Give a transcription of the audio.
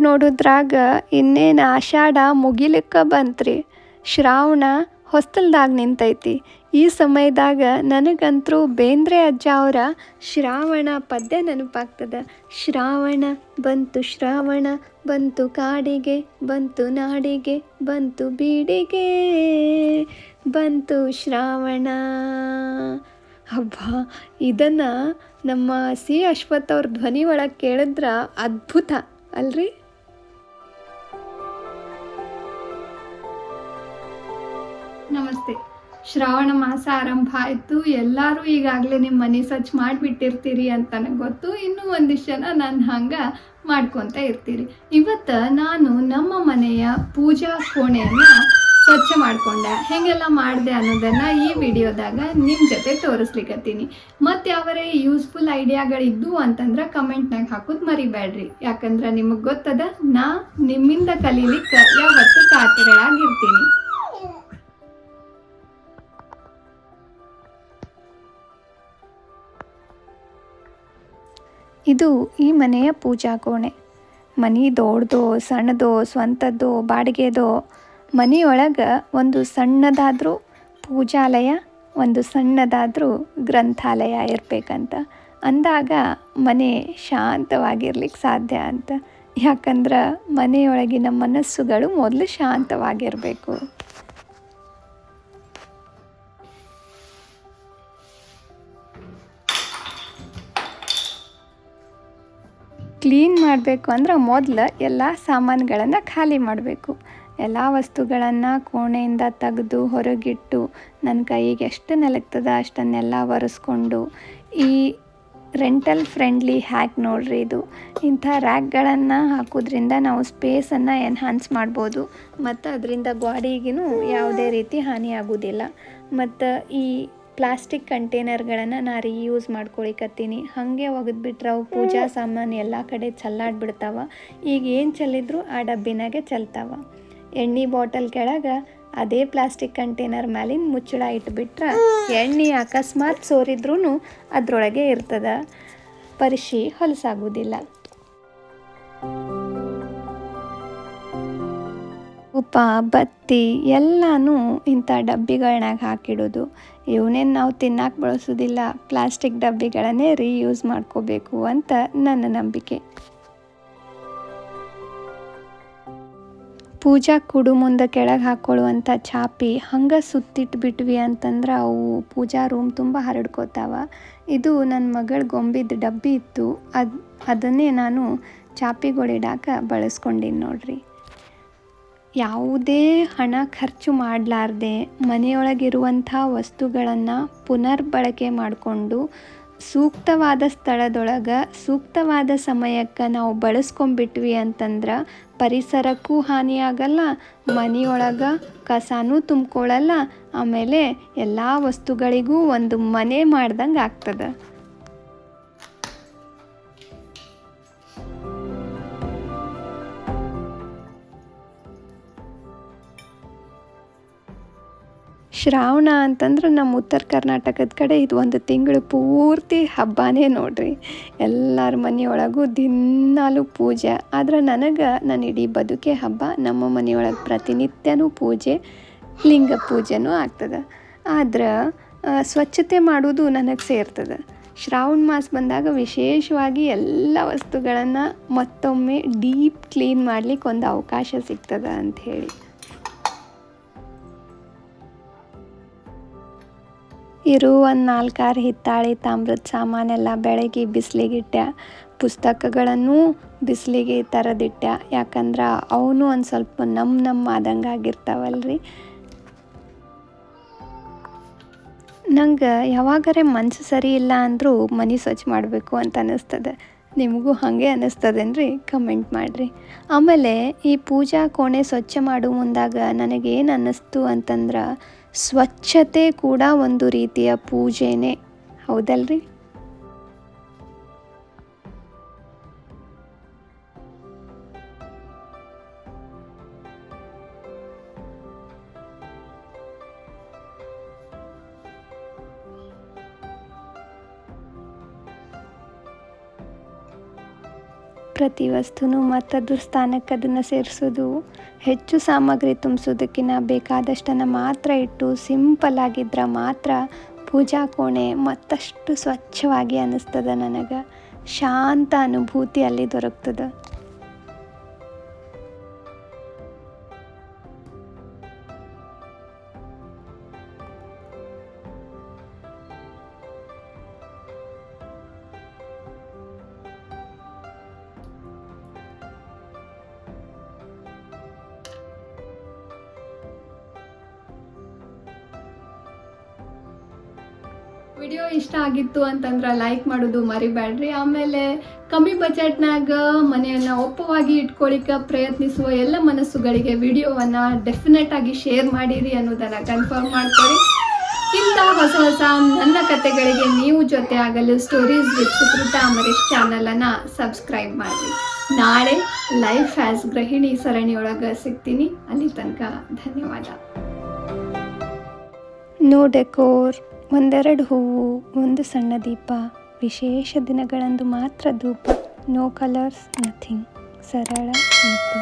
ನೋಡಿದ್ರಾಗ ಇನ್ನೇನು ಆಷಾಢ ಮುಗಿಲಿಕ್ಕೆ ಬಂತ್ರಿ. ಶ್ರಾವಣ ಹೊಸ್ತಲ್ದಾಗ ನಿಂತೈತಿ. ಈ ಸಮಯದಾಗ ನನಗಂತೂ ಬೇಂದ್ರೆ ಅಜ್ಜ ಅವರ ಶ್ರಾವಣ ಪದ್ಯ ನೆನಪಾಗ್ತದೆ. ಶ್ರಾವಣ ಬಂತು ಶ್ರಾವಣ ಬಂತು ಕಾಡಿಗೆ ಬಂತು ನಾಡಿಗೆ ಬಂತು ಬೀಡಿಗೆ ಬಂತು ಶ್ರಾವಣ. ಹಬ್ಬ, ಇದನ್ನು ನಮ್ಮ ಸಿ ಅಶ್ವಥ್ ಅವ್ರ ಧ್ವನಿ ಒಳಗೆ ಕೇಳಿದ್ರೆ ಅದ್ಭುತ ಅಲ್ರಿ. ನಮಸ್ತೆ. ಶ್ರಾವಣ ಮಾಸ ಆರಂಭ ಆಯಿತು. ಎಲ್ಲರೂ ಈಗಾಗಲೇ ನಿಮ್ಮ ಮನೆ ಸ್ವಚ್ಛ ಮಾಡಿಬಿಟ್ಟಿರ್ತೀರಿ ಅಂತ ನನಗೆ ಗೊತ್ತು. ಇನ್ನೂ ಒಂದಿಷ್ಟು ಜನ ನಾನು ಹಂಗೆ ಮಾಡ್ಕೊತ ಇರ್ತೀರಿ. ಇವತ್ತು ನಾನು ನಮ್ಮ ಮನೆಯ ಪೂಜಾ ಕೋಣೆಯನ್ನು ಸ್ವಚ್ಛ ಮಾಡಿಕೊಂಡೆ. ಹೇಗೆಲ್ಲ ಮಾಡಿದೆ ಅನ್ನೋದನ್ನು ಈ ವಿಡಿಯೋದಾಗ ನಿಮ್ಮ ಜೊತೆ ತೋರಿಸ್ಲಿಕ್ಕತ್ತೀನಿ. ಮತ್ತು ಯಾವರೇ ಯೂಸ್ಫುಲ್ ಐಡಿಯಾಗಳಿದ್ದು ಅಂತಂದ್ರೆ ಕಮೆಂಟ್ನಾಗ ಹಾಕೋದು ಮರಿಬೇಡ್ರಿ. ಯಾಕಂದ್ರೆ ನಿಮಗೆ ಗೊತ್ತದ, ನಾ ನಿಮ್ಮಿಂದ ಕಲೀಲಿಕ್ಕೆ ಯಾವತ್ತೂ ಕಾತರಳಾಗಿರ್ತೀನಿ. ಇದು ಈ ಮನೆಯ ಪೂಜಾ ಕೋಣೆ. ಮನೆ ದೊಡ್ಡದೋ ಸಣ್ಣದೋ ಸ್ವಂತದ್ದೋ ಬಾಡಿಗೆದೋ, ಮನೆಯೊಳಗೆ ಒಂದು ಸಣ್ಣದಾದರೂ ಪೂಜಾಲಯ, ಒಂದು ಸಣ್ಣದಾದರೂ ಗ್ರಂಥಾಲಯ ಇರಬೇಕಂತ ಅಂದಾಗ ಮನೆ ಶಾಂತವಾಗಿರ್ಲಿಕ್ಕೆ ಸಾಧ್ಯ ಅಂತ. ಯಾಕಂದ್ರೆ ಮನೆಯೊಳಗಿನ ಮನಸ್ಸುಗಳು ಮೊದಲು ಶಾಂತವಾಗಿರಬೇಕು. ಕ್ಲೀನ್ ಮಾಡಬೇಕು ಅಂದ್ರೆ ಮೊದಲು ಎಲ್ಲ ಸಾಮಾನುಗಳನ್ನು ಖಾಲಿ ಮಾಡಬೇಕು. ಎಲ್ಲ ವಸ್ತುಗಳನ್ನು ಕೋಣೆಯಿಂದ ತೆಗೆದು ಹೊರಗಿಟ್ಟು ನನ್ನ ಕೈಗೆ ಎಷ್ಟು ನೆಲಗ್ತದ ಅಷ್ಟನ್ನೆಲ್ಲ ಒರೆಸ್ಕೊಂಡು, ಈ ರೆಂಟಲ್ ಫ್ರೆಂಡ್ಲಿ ಹ್ಯಾಕ್ ನೋಡ್ರಿ ಇದು. ಇಂಥ ರ್ಯಾಕ್ಗಳನ್ನು ಹಾಕೋದ್ರಿಂದ ನಾವು ಸ್ಪೇಸನ್ನು ಎನ್ಹಾನ್ಸ್ ಮಾಡ್ಬೋದು ಮತ್ತು ಅದರಿಂದ ಗಾಡಿಗೂ ಯಾವುದೇ ರೀತಿ ಹಾನಿ ಆಗೋದಿಲ್ಲ. ಮತ್ತು ಈ ಪ್ಲಾಸ್ಟಿಕ್ ಕಂಟೈನರ್ಗಳನ್ನು ನಾನು ರೀಯೂಸ್ ಮಾಡ್ಕೊಳಿಕತ್ತೀನಿ. ಹಾಗೆ ಒಗೆದ್ಬಿಟ್ರೆ ಅವು ಪೂಜಾ ಸಾಮಾನು ಎಲ್ಲ ಕಡೆ ಚೆಲ್ಲಾಡ್ಬಿಡ್ತಾವ. ಈಗ ಏನು ಚೆಲ್ಲಿದ್ರು ಆ ಡಬ್ಬಿನಾಗೆ ಚೆಲ್ತಾವ. ಎಣ್ಣೆ ಬಾಟಲ್ ಕೆಳಗೆ ಅದೇ ಪ್ಲಾಸ್ಟಿಕ್ ಕಂಟೈನರ್ ಮೇಲಿನ ಮುಚ್ಚಳ ಇಟ್ಬಿಟ್ರೆ ಎಣ್ಣೆ ಅಕಸ್ಮಾತ್ ಸೋರಿದ್ರೂ ಅದರೊಳಗೆ ಇರ್ತದೆ. ಪರಿಶಿ ಹೊಲಸಾಗೋದಿಲ್ಲ. ಉಪ್ಪ ಬತ್ತಿ ಎಲ್ಲನೂ ಇಂಥ ಡಬ್ಬಿಗಳನ್ನಾಗ ಹಾಕಿಡೋದು. ಇವನೇನು ನಾವು ತಿನ್ನಕ್ಕೆ ಬಳಸೋದಿಲ್ಲ, ಪ್ಲಾಸ್ಟಿಕ್ ಡಬ್ಬಿಗಳನ್ನೇ ರೀಯೂಸ್ ಮಾಡ್ಕೋಬೇಕು ಅಂತ ನನ್ನ ನಂಬಿಕೆ. ಪೂಜಾ ಕುಡು ಮುಂದೆ ಕೆಳಗೆ ಹಾಕ್ಕೊಳ್ಳುವಂಥ ಚಾಪಿ ಹಂಗೆ ಸುತ್ತಿಟ್ಬಿಟ್ವಿ ಅಂತಂದ್ರೆ ಅವು ಪೂಜಾ ರೂಮ್ ತುಂಬ ಹರಡ್ಕೋತಾವ. ಇದು ನನ್ನ ಮಗಳ ಗೊಂಬಿದ ಡಬ್ಬಿ ಇತ್ತು, ಅದನ್ನೇ ನಾನು ಚಾಪಿಗಳಿಡಾಕ ಬಳಸ್ಕೊಂಡಿನಿ ನೋಡ್ರಿ. ಯಾವುದೇ ಹಣ ಖರ್ಚು ಮಾಡಲಾರ್ದೆ ಮನೆಯೊಳಗಿರುವಂಥ ವಸ್ತುಗಳನ್ನು ಪುನರ್ಬಳಕೆ ಮಾಡಿಕೊಂಡು ಸೂಕ್ತವಾದ ಸ್ಥಳದೊಳಗೆ ಸೂಕ್ತವಾದ ಸಮಯಕ್ಕೆ ನಾವು ಬಳಸ್ಕೊಂಬಿಟ್ವಿ ಅಂತಂದ್ರೆ ಪರಿಸರಕ್ಕೂ ಹಾನಿಯಾಗಲ್ಲ, ಮನೆಯೊಳಗೆ ಕಸನೂ ತುಂಬ್ಕೊಳ್ಳಲ್ಲ, ಆಮೇಲೆ ಎಲ್ಲ ವಸ್ತುಗಳಿಗೂ ಒಂದು ಮನೆ ಮಾಡ್ದಂಗೆ ಆಗ್ತದೆ. ಶ್ರಾವಣ ಅಂತಂದ್ರೆ ನಮ್ಮ ಉತ್ತರ ಕರ್ನಾಟಕದ ಕಡೆ ಇದು ಒಂದು ತಿಂಗಳು ಪೂರ್ತಿ ಹಬ್ಬನೇ ನೋಡ್ರಿ. ಎಲ್ಲರ ಮನೆಯೊಳಗೂ ದಿನಾಲೂ ಪೂಜೆ. ಆದ್ರೆ ನನಗೆ ನನ್ನ ಇಡೀ ಬದುಕೆ ಹಬ್ಬ. ನಮ್ಮ ಮನೆಯೊಳಗೆ ಪ್ರತಿನಿತ್ಯನೂ ಪೂಜೆ, ಲಿಂಗ ಪೂಜೆನೂ ಆಗ್ತದೆ. ಆದ್ರೆ ಸ್ವಚ್ಛತೆ ಮಾಡೋದು ನನಗೆ ಸೇರ್ತದೆ. ಶ್ರಾವಣ ಮಾಸ ಬಂದಾಗ ವಿಶೇಷವಾಗಿ ಎಲ್ಲ ವಸ್ತುಗಳನ್ನು ಮತ್ತೊಮ್ಮೆ ಡೀಪ್ ಕ್ಲೀನ್ ಮಾಡ್ಲಿಕ್ಕೆ ಒಂದು ಅವಕಾಶ ಸಿಗ್ತದೆ ಅಂಥೇಳಿ. ಇರು ಒಂದು 4-6 ಹಿತ್ತಾಳಿ ತಾಮ್ರದ ಸಾಮಾನೆಲ್ಲ ಬೆಳಗ್ಗೆ ಬಿಸಿಲಿಗಿಟ್ಟೆ. ಪುಸ್ತಕಗಳನ್ನು ಬಿಸಿಲಿಗೆ ತರದಿಟ್ಟೆ. ಯಾಕಂದ್ರೆ ಅವನು ಒಂದು ಸ್ವಲ್ಪ ನಮ್ಮ ಆದಂಗೆ ಆಗಿರ್ತಾವಲ್ರಿ. ನಂಗೆ ಯಾವಾಗರೆ ಮನಸ್ಸು ಸರಿ ಇಲ್ಲ ಅಂದರೂ ಮನೆ ಸ್ವಚ್ಛ ಮಾಡಬೇಕು ಅಂತ ಅನ್ನಿಸ್ತದೆ. ನಿಮಗೂ ಹಾಗೆ ಅನ್ನಿಸ್ತದೇನ್ರಿ? ಕಮೆಂಟ್ ಮಾಡಿರಿ. ಆಮೇಲೆ ಈ ಪೂಜಾ ಕೋಣೆ ಸ್ವಚ್ಛ ಮಾಡೋ ಮುಂದಾಗ ನನಗೇನು ಅನ್ನಿಸ್ತು ಅಂತಂದ್ರೆ, ಸ್ವಚ್ಛತೆ ಕೂಡ ಒಂದು ರೀತಿಯ ಪೂಜೆನೇ, ಹೌದಲ್ರಿ? ಪ್ರತಿ ವಸ್ತುನೂ ಮತ್ತದ್ರ ಸ್ಥಾನಕ್ಕೆ ಅದನ್ನು ಸೇರಿಸೋದು, ಹೆಚ್ಚು ಸಾಮಗ್ರಿ ತುಂಬಿಸೋದಕ್ಕಿಂತ ಬೇಕಾದಷ್ಟನ್ನು ಮಾತ್ರ ಇಟ್ಟು ಸಿಂಪಲ್ ಆಗಿದ್ರೆ ಮಾತ್ರ ಪೂಜಾ ಕೋಣೆ ಮತ್ತಷ್ಟು ಸ್ವಚ್ಛವಾಗಿ ಅನ್ನಿಸ್ತದೆ. ನನಗೆ ಶಾಂತ ಅನುಭೂತಿ ಅಲ್ಲಿ ದೊರಕ್ತದೆ. ವಿಡಿಯೋ ಇಷ್ಟ ಆಗಿತ್ತು ಅಂತಂದ್ರೆ ಲೈಕ್ ಮಾಡೋದು ಮರಿಬೇಡ್ರಿ. ಆಮೇಲೆ ಕಮ್ಮಿ ಬಜೆಟ್ನಾಗ ಮನೆಯನ್ನು ಒಪ್ಪವಾಗಿ ಇಟ್ಕೊಳ್ಳಿಕ್ಕೆ ಪ್ರಯತ್ನಿಸುವ ಎಲ್ಲ ಮನಸ್ಸುಗಳಿಗೆ ವಿಡಿಯೋವನ್ನು ಡೆಫಿನೆಟ್ ಆಗಿ ಶೇರ್ ಮಾಡಿರಿ ಅನ್ನೋದನ್ನು ಕನ್ಫರ್ಮ್ ಮಾಡ್ಕೊಳ್ಳಿ. ಇಂಥ ಹೊಸ ಹೊಸ ನನ್ನ ಕತೆಗಳಿಗೆ ನೀವು ಜೊತೆ ಆಗಲು ಸ್ಟೋರೀಸ್ ವಿತ್ ಸುಕೃತಾ ಅಮರೇಶ್ ಚಾನಲನ್ನು ಸಬ್ಸ್ಕ್ರೈಬ್ ಮಾಡಿರಿ. ನಾಳೆ ಲೈಫ್ ಆ್ಯಸ್ ಗೃಹಿಣಿ ಸರಣಿಯೊಳಗೆ ಸಿಗ್ತೀನಿ. ಅಲ್ಲಿ ತನಕ ಧನ್ಯವಾದ. ನೋ ಡೆಕೋರ್, ಒಂದೆರಡು ಹೂವು, ಒಂದು ಸಣ್ಣ ದೀಪ, ವಿಶೇಷ ದಿನಗಳಂದು ಮಾತ್ರ ಧೂಪ. No colours, nothing. ಸರಳ ಮತ್ತು